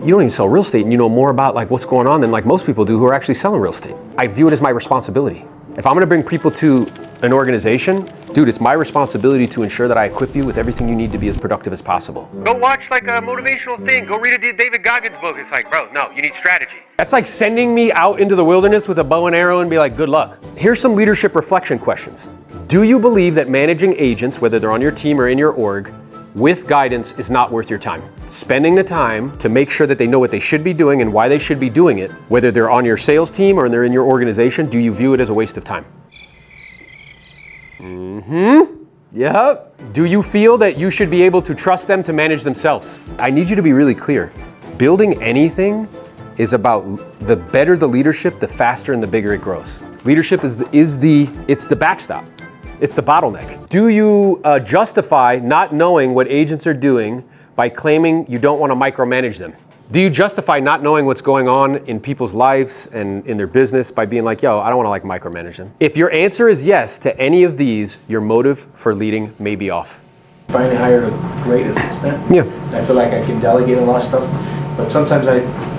You don't even sell real estate and you know more about like what's going on than like most people do who are actually selling real estate. I view it as my responsibility. If I'm gonna bring people to an organization, dude, it's my responsibility to ensure that I equip you with everything you need to be as productive as possible. Go watch like a motivational thing. Go read a David Goggins book. It's like, bro, no, you need strategy. That's like sending me out into the wilderness with a bow and arrow and be like, good luck. Here's some leadership reflection questions. Do you believe that managing agents, whether they're on your team or in your org, with guidance is not worth your time? Spending the time to make sure that they know what they should be doing and why they should be doing it, whether they're on your sales team or they're in your organization, do you view it as a waste of time? Yep. Do you feel that you should be able to trust them to manage themselves? I need you to be really clear. Building anything is about the better the leadership, the faster and the bigger it grows. Leadership it's the backstop. It's the bottleneck. Do you justify not knowing what agents are doing by claiming you don't want to micromanage them? Do you justify not knowing what's going on in people's lives and in their business by being like, yo, I don't want to like micromanage them? If your answer is yes to any of these, your motive for leading may be off. Finally hired a great assistant. Yeah. I feel like I can delegate a lot of stuff, but sometimes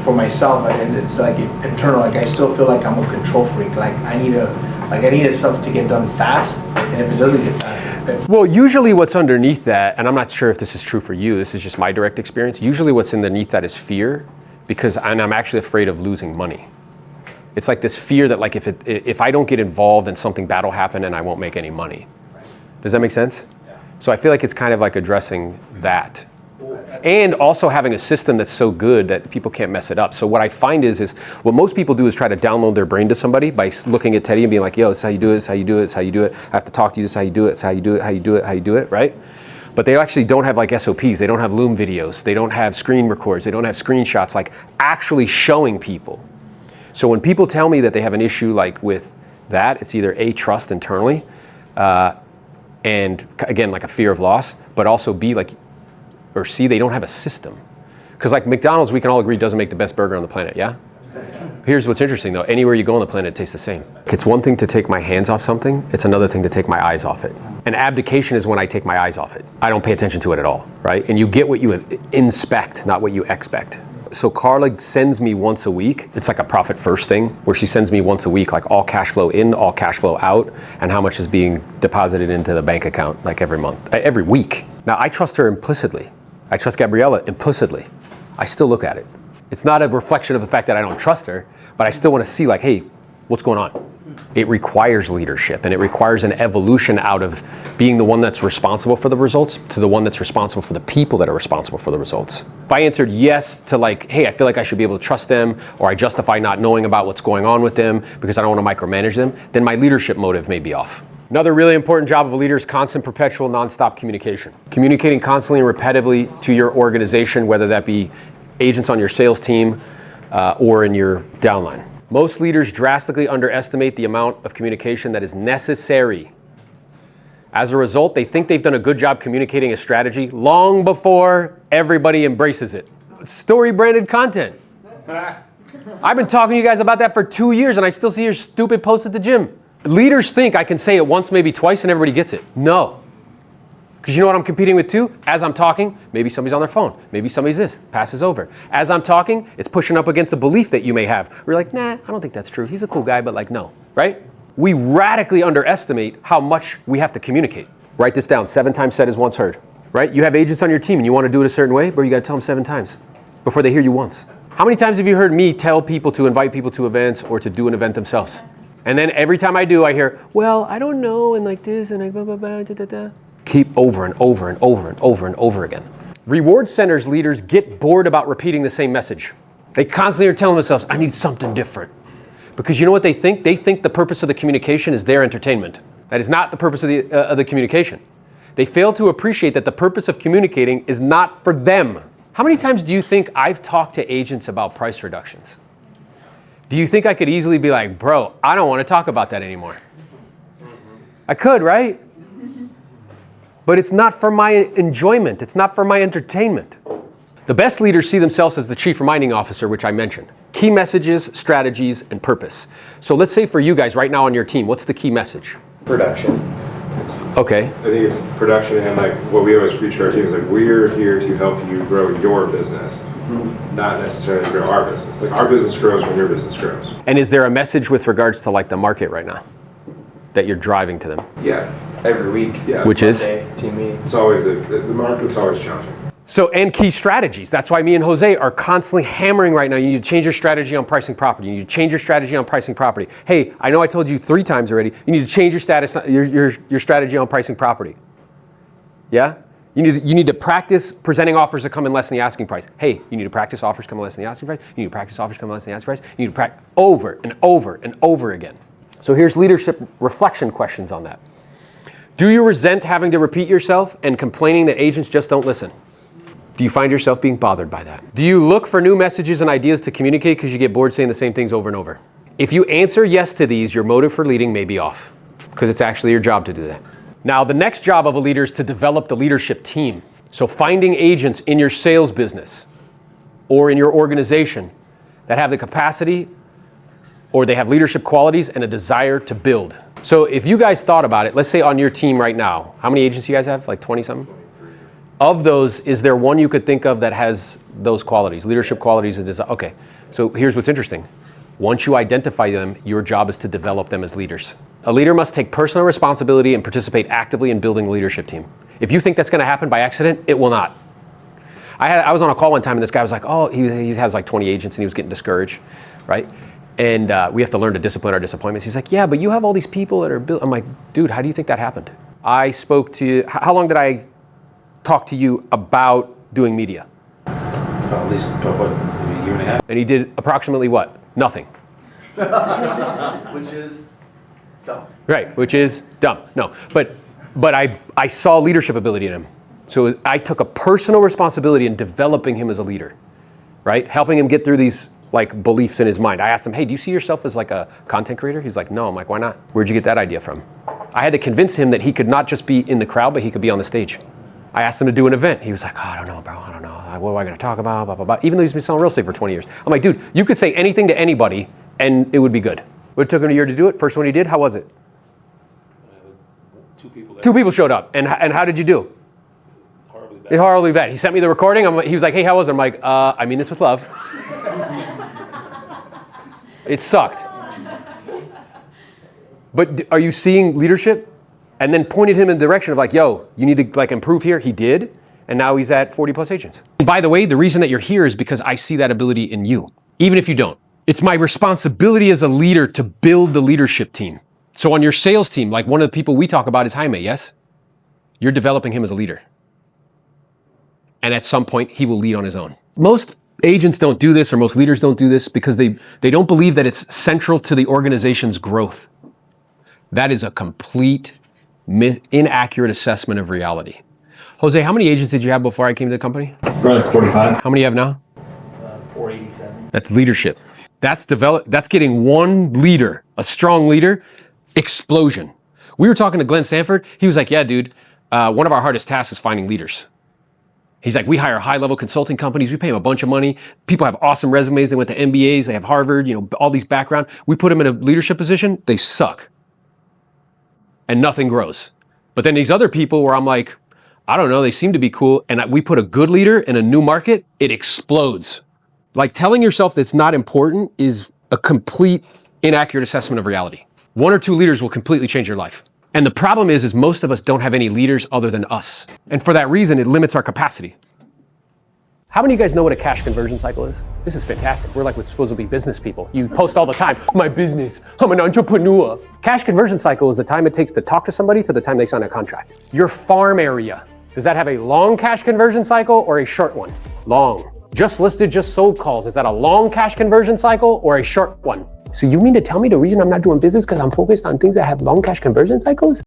for myself, and it's like internal, like I still feel like I'm a control freak. Like I needed stuff to get done fast, and if it doesn't get fast, well, usually what's underneath that, and I'm not sure if this is true for you, this is just my direct experience, usually what's underneath that is fear, and I'm actually afraid of losing money. It's like this fear that like if I don't get involved, then something bad will happen and I won't make any money. Does that make sense? Yeah. So I feel like it's kind of like addressing that. And also having a system that's so good that people can't mess it up. So what I find is what most people do is try to download their brain to somebody by looking at Teddy and being like, yo, this is how you do it, this is how you do it, this is how you do it. I have to talk to you, this is how you do it, this is how you do it, how you do it, how you do it, right? But they actually don't have like SOPs, they don't have Loom videos, they don't have screen records, they don't have screenshots, like actually showing people. So when people tell me that they have an issue like with that, it's either A, trust internally, and again, like a fear of loss, but also B, like, or C, they don't have a system. Because like McDonald's, we can all agree, doesn't make the best burger on the planet, yeah? Here's what's interesting though, anywhere you go on the planet, it tastes the same. It's one thing to take my hands off something, it's another thing to take my eyes off it. And abdication is when I take my eyes off it. I don't pay attention to it at all, right? And you get what you inspect, not what you expect. So Carla sends me once a week, it's like a profit first thing, where she sends me once a week, like all cash flow in, all cash flow out, and how much is being deposited into the bank account, like every month, every week. Now I trust her implicitly. I trust Gabriella implicitly. I still look at it. It's not a reflection of the fact that I don't trust her, but I still want to see like, hey, what's going on? It requires leadership and it requires an evolution out of being the one that's responsible for the results to the one that's responsible for the people that are responsible for the results. If I answered yes to like, hey, I feel like I should be able to trust them, or I justify not knowing about what's going on with them because I don't want to micromanage them, then my leadership motive may be off. Another really important job of a leader is constant, perpetual, nonstop communication. Communicating constantly and repetitively to your organization, whether that be agents on your sales team or in your downline. Most leaders drastically underestimate the amount of communication that is necessary. As a result, they think they've done a good job communicating a strategy long before everybody embraces it. Story-branded content. I've been talking to you guys about that for 2 years and I still see your stupid post at the gym. Leaders think I can say it once, maybe twice, and everybody gets it. No. Because you know what I'm competing with too? As I'm talking, maybe somebody's on their phone. Maybe somebody's this, passes over. As I'm talking, it's pushing up against a belief that you may have. We're like, nah, I don't think that's true. He's a cool guy, but like, no, right? We radically underestimate how much we have to communicate. Write this down, 7 times said is once heard, right? You have agents on your team and you want to do it a certain way, but you got to tell them 7 times before they hear you once. How many times have you heard me tell people to invite people to events or to do an event themselves? And then every time I do, I hear, well, I don't know, and like this, and like blah, blah, blah, da, da, da. Keep over and over and over and over and over again. Reward centers leaders get bored about repeating the same message. They constantly are telling themselves, I need something different. Because you know what they think? They think the purpose of the communication is their entertainment. That is not the purpose of the communication. They fail to appreciate that the purpose of communicating is not for them. How many times do you think I've talked to agents about price reductions? Do you think I could easily be like, bro, I don't want to talk about that anymore? I could, right? But it's not for my enjoyment. It's not for my entertainment. The best leaders see themselves as the chief reminding officer, which I mentioned. Key messages, strategies, and purpose. So let's say for you guys right now on your team, what's the key message? Production. Okay. I think it's production, and like what we always preach to our team is like, we're here to help you grow your business. not necessarily grow our business. Like our business grows when your business grows. And is there a message with regards to like the market right now that you're driving to them? Yeah. Every week. Yeah. Which is? Monday, team meeting. It's always, the market's always challenging. So, and key strategies. That's why me and Jose are constantly hammering right now. You need to change your strategy on pricing property. You need to change your strategy on pricing property. Hey, I know I told you 3 times already. You need to change your strategy on pricing property. Yeah? You need to practice presenting offers that come in less than the asking price. Hey, you need to practice offers coming less than the asking price. You need to practice offers coming less than the asking price. You need to practice over and over and over again. So here's leadership reflection questions on that. Do you resent having to repeat yourself and complaining that agents just don't listen? Do you find yourself being bothered by that? Do you look for new messages and ideas to communicate because you get bored saying the same things over and over? If you answer yes to these, your motive for leading may be off because it's actually your job to do that. Now, the next job of a leader is to develop the leadership team. So finding agents in your sales business or in your organization that have the capacity or they have leadership qualities and a desire to build. So if you guys thought about it, let's say on your team right now, how many agents you guys have? Like 20 something? Of those, is there one you could think of that has those qualities, leadership qualities and desire? Okay, so here's what's interesting. Once you identify them, your job is to develop them as leaders. A leader must take personal responsibility and participate actively in building a leadership team. If you think that's gonna happen by accident, it will not. I was on a call one time and this guy was like, oh, he has like 20 agents and he was getting discouraged, right? And we have to learn to discipline our disappointments. He's like, yeah, but you have all these people that are built. I'm like, dude, how do you think that happened? I spoke to you, how long did I talk to you about doing media? At least, what, a year and a half? And he did approximately what? Nothing. Which is dumb. Right, which is dumb. No, but I saw leadership ability in him. So I took a personal responsibility in developing him as a leader, right? Helping him get through these like beliefs in his mind. I asked him, hey, do you see yourself as like a content creator? He's like, no. I'm like, why not? Where'd you get that idea from? I had to convince him that he could not just be in the crowd, but he could be on the stage. I asked him to do an event. He was like, oh, I don't know, bro. I don't know. What am I going to talk about? Blah, blah, blah. Even though he's been selling real estate for 20 years. I'm like, dude, you could say anything to anybody and it would be good. But it took him a year to do it. First one he did, how was it? 2 people there. 2 people showed up. And how did you do? Horribly bad. Horribly bad. He sent me the recording. He was like, hey, how was it? I'm like, I mean this with love. It sucked. But are you seeing leadership? And then pointed him in the direction of like, yo, you need to like improve here. He did. And now he's at 40 plus agents. And by the way, the reason that you're here is because I see that ability in you, even if you don't. It's my responsibility as a leader to build the leadership team. So on your sales team, like one of the people we talk about is Jaime, yes? You're developing him as a leader. And at some point, he will lead on his own. Most agents don't do this, or most leaders don't do this because they don't believe that it's central to the organization's growth. That is a complete inaccurate assessment of reality. Jose, how many agents did you have before I came to the company? Probably 45. How many do you have now? 487. That's leadership. That's getting one leader, a strong leader, explosion. We were talking to Glenn Sanford. He was like, yeah, dude, one of our hardest tasks is finding leaders. He's like, we hire high-level consulting companies. We pay them a bunch of money. People have awesome resumes. They went to MBAs. They have Harvard, all these background. We put them in a leadership position. They suck. And nothing grows. But then these other people where I'm like, I don't know, they seem to be cool. And we put a good leader in a new market, it explodes. Like telling yourself that's not important is a complete inaccurate assessment of reality. 1 or 2 leaders will completely change your life. And the problem is most of us don't have any leaders other than us. And for that reason, it limits our capacity. How many of you guys know what a cash conversion cycle is? This is fantastic. We're like we're supposed to be business people. You post all the time, my business, I'm an entrepreneur. Cash conversion cycle is the time it takes to talk to somebody to the time they sign a contract. Your farm area, does that have a long cash conversion cycle or a short one? Long. Just listed, just sold calls, is that a long cash conversion cycle or a short one? So you mean to tell me the reason I'm not doing business because I'm focused on things that have long cash conversion cycles?